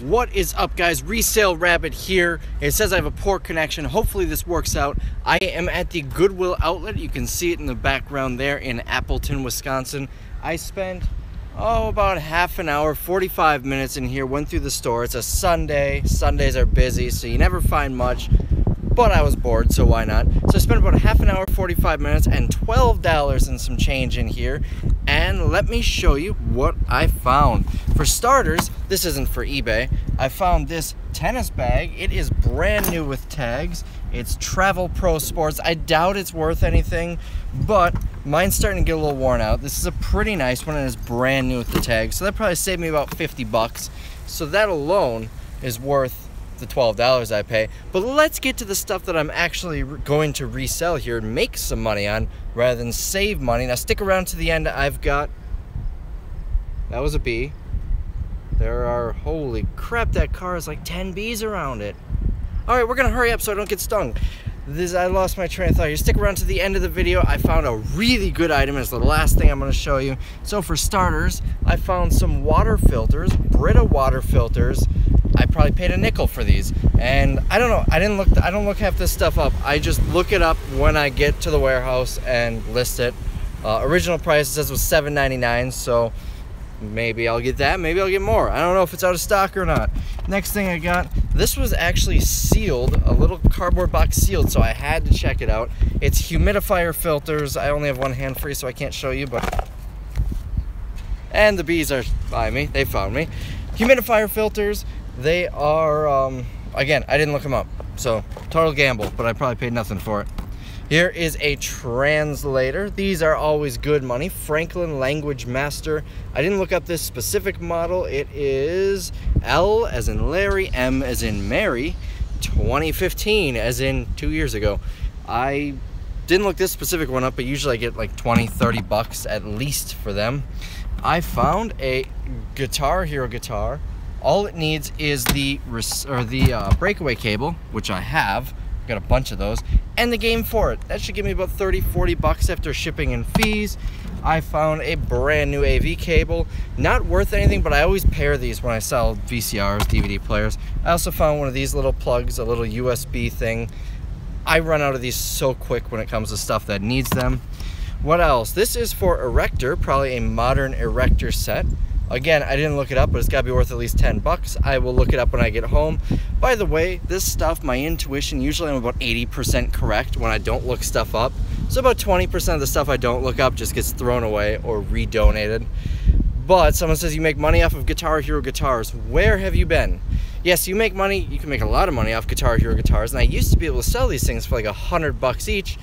What is up, guys? Resale Rabbit here. It says I have a poor connection. Hopefully this works out. I am at the Goodwill outlet. You can see it in the background there in Appleton, Wisconsin. I spent about half an hour, 45 minutes in here. Went through the store. It's a Sunday. Sundays are busy, so you never find much. But I was bored, so why not? So I spent about a half an hour, 45 minutes, and $12 and some change in here. And let me show you what I found. For starters, this isn't for eBay. I found this tennis bag. It is brand new with tags. It's Travel Pro Sports. I doubt it's worth anything, but mine's starting to get a little worn out. This is a pretty nice one and it's brand new with the tags. So that probably saved me about 50 bucks. So that alone is worth the $12 I pay. But let's get to the stuff that I'm actually going to resell here and make some money on rather than save money. Now stick around to the end. I've got, that was a bee. There are, holy crap, that car has like 10 bees around it. All right, we're gonna hurry up so I don't get stung. I lost my train of thought here. Stick around to the end of the video. I found a really good item. It's the last thing I'm gonna show you. So for starters, I found some water filters, Brita water filters. I probably paid a nickel for these. And I don't know, I don't look half this stuff up. I just look it up when I get to the warehouse and list it. Original price, it says, was $7.99, so maybe I'll get that, maybe I'll get more. I don't know if it's out of stock or not. Next thing I got, this was actually sealed, a little cardboard box sealed, so I had to check it out. It's humidifier filters. I only have one hand free, so I can't show you, but... And the bees are by me, they found me. Humidifier filters, they are, again, I didn't look them up, so total gamble, but I probably paid nothing for it. Here is a translator. These are always good money. Franklin Language Master. I didn't look up this specific model. It is L as in Larry, M as in Mary, 2015 as in 2 years ago. I didn't look this specific one up, but usually I get like 20, 30 bucks at least for them. I found a Guitar Hero guitar. All it needs is the breakaway cable, which I have. Got a bunch of those, and the game for it. That should give me about 30, 40 bucks after shipping and fees. I found a brand new AV cable. Not worth anything, but I always pair these when I sell VCRs, DVD players. I also found one of these little plugs, a little USB thing. I run out of these so quick when it comes to stuff that needs them. What else? This is for Erector, probably a modern Erector set. Again, I didn't look it up, but it's got to be worth at least 10 bucks. I will look it up when I get home. By the way, this stuff, my intuition, usually I'm about 80% correct when I don't look stuff up. So about 20% of the stuff I don't look up just gets thrown away or redonated. But someone says you make money off of Guitar Hero guitars. Where have you been? Yes, you make money. You can make a lot of money off Guitar Hero guitars. And I used to be able to sell these things for like 100 bucks each.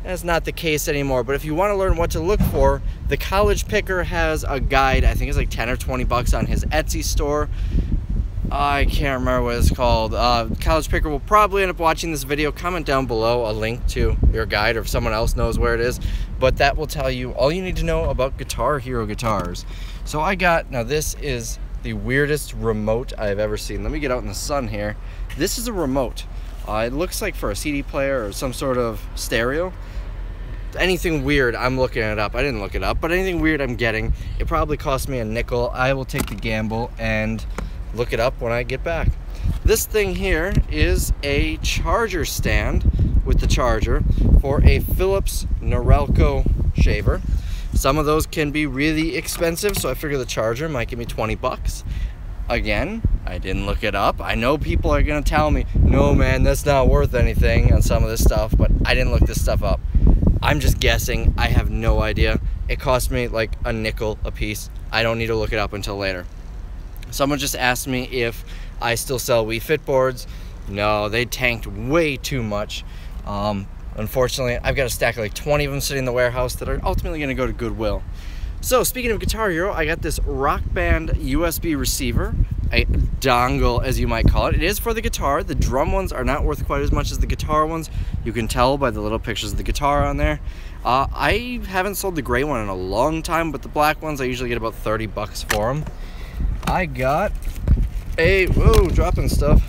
That's not the case anymore, but if you want to learn what to look for, the College Picker has a guide. I think it's like 10 or 20 bucks on his Etsy store. I can't remember what it's called. College Picker will probably end up watching this video. Comment down below a link to your guide, or if someone else knows where it is. But that will tell you all you need to know about Guitar Hero guitars. So I got, now this is the weirdest remote I've ever seen. Let me get out in the sun here. This is a remote. It looks like for a CD player or some sort of stereo. Anything weird, I'm looking it up. I didn't look it up, but anything weird I'm getting. It probably cost me a nickel. I will take the gamble and look it up when I get back. This thing here is a charger stand with the charger for a Philips Norelco shaver. Some of those can be really expensive, so I figure the charger might give me 20 bucks. Again, I didn't look it up. I know people are gonna tell me, no man, that's not worth anything on some of this stuff, but I didn't look this stuff up. I'm just guessing. I have no idea. It cost me like a nickel a piece. I don't need to look it up until later. Someone just asked me if I still sell Wii Fit boards. No, they tanked way too much. Unfortunately, I've got a stack of like 20 of them sitting in the warehouse that are ultimately gonna go to Goodwill. So speaking of Guitar Hero, I got this Rock Band USB receiver, a dongle as you might call it. It is for the guitar. The drum ones are not worth quite as much as the guitar ones. You can tell by the little pictures of the guitar on there. I haven't sold the gray one in a long time, but the black ones I usually get about 30 bucks for them. I got a, whoa, dropping stuff.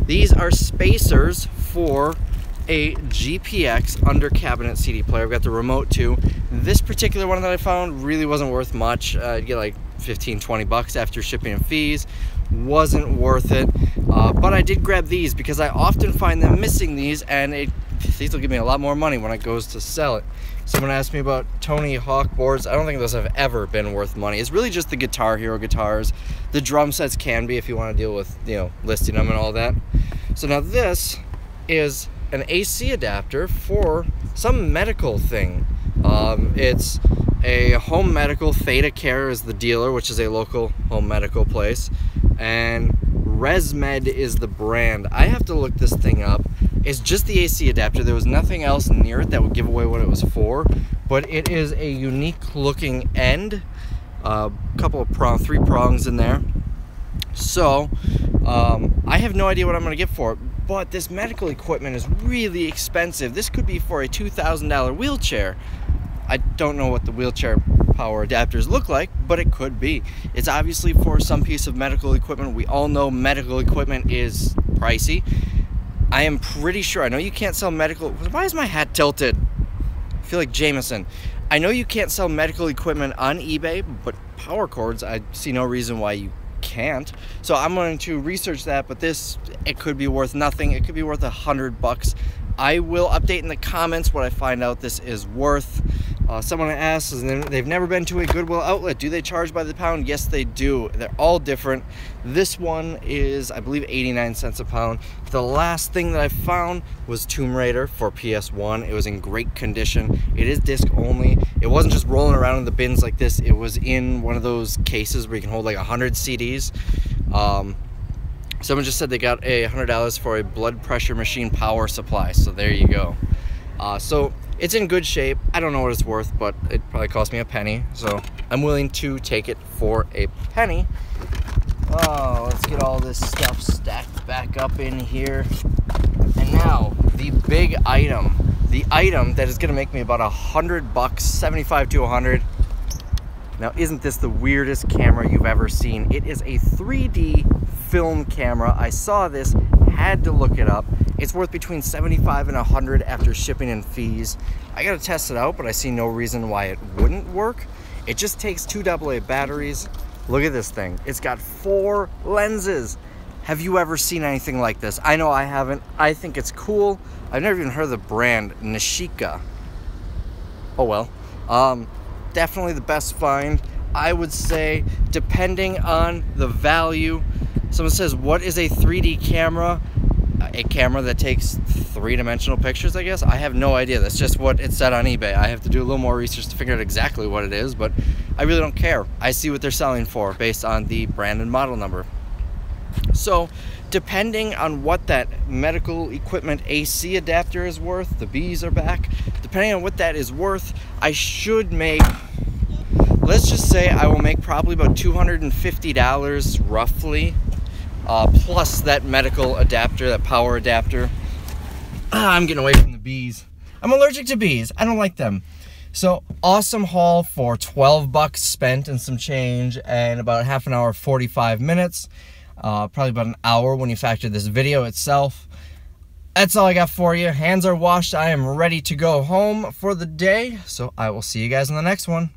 These are spacers for a GPX under cabinet CD player. I've got the remote too. This particular one that I found really wasn't worth much. I'd get like 15-20 bucks after shipping and fees. Wasn't worth it, but I did grab these because I often find them missing these, and these will give me a lot more money when it goes to sell it. Someone asked me about Tony Hawk boards. I don't think those have ever been worth money. It's really just the Guitar Hero guitars. The drum sets can be if you want to deal with, you know, listing them and all that. So now this is an AC adapter for some medical thing. It's a home medical. Theta Care is the dealer, which is a local home medical place, and ResMed is the brand. I have to look this thing up. It's just the AC adapter. There was nothing else near it that would give away what it was for, but it is a unique looking end. Couple of three prongs in there. So I have no idea what I'm going to get for it, but this medical equipment is really expensive. This could be for a $2,000 wheelchair. I don't know what the wheelchair power adapters look like, but it could be. It's obviously for some piece of medical equipment. We all know medical equipment is pricey. I am pretty sure, I know you can't sell medical, why is my hat tilted? I feel like Jameson. I know you can't sell medical equipment on eBay, but power cords, I see no reason why you can't. So I'm going to research that, but this, it could be worth nothing. It could be worth $100. I will update in the comments what I find out this is worth. Someone asked, they've never been to a Goodwill outlet. Do they charge by the pound? Yes, they do. They're all different. This one is, I believe, 89 cents a pound. The last thing that I found was Tomb Raider for PS1. It was in great condition. It is disc only. It wasn't just rolling around in the bins like this. It was in one of those cases where you can hold like 100 CDs. Someone just said they got $100 for a blood pressure machine power supply. So there you go. So it's in good shape. I don't know what it's worth, but it probably cost me a penny. So I'm willing to take it for a penny. Oh, let's get all this stuff stacked back up in here. And now the big item. The item that is gonna make me about $100, 75 to 100. Now, isn't this the weirdest camera you've ever seen? It is a 3D film camera. I saw this, had to look it up. It's worth between 75 and 100 after shipping and fees. I gotta test it out, but I see no reason why it wouldn't work. It just takes 2 AA batteries. Look at this thing. It's got 4 lenses. Have you ever seen anything like this? I know I haven't. I think it's cool. I've never even heard of the brand Nishika. Oh well. Definitely the best find. I would say, depending on the value. Someone says, what is a 3D camera? A camera that takes 3-dimensional pictures, I guess? I have no idea. That's just what it said on eBay. I have to do a little more research to figure out exactly what it is, but I really don't care. I see what they're selling for based on the brand and model number. So, depending on what that medical equipment AC adapter is worth, the bees are back. Depending on what that is worth, I should make, let's just say I will make probably about $250 roughly. Plus that medical adapter, that power adapter. I'm getting away from the bees. I'm allergic to bees. I don't like them. So awesome haul for $12 spent and some change, and about half an hour, 45 minutes. Probably about an hour when you factor this video itself. That's all I got for you. Hands are washed. I am ready to go home for the day. So I will see you guys in the next one.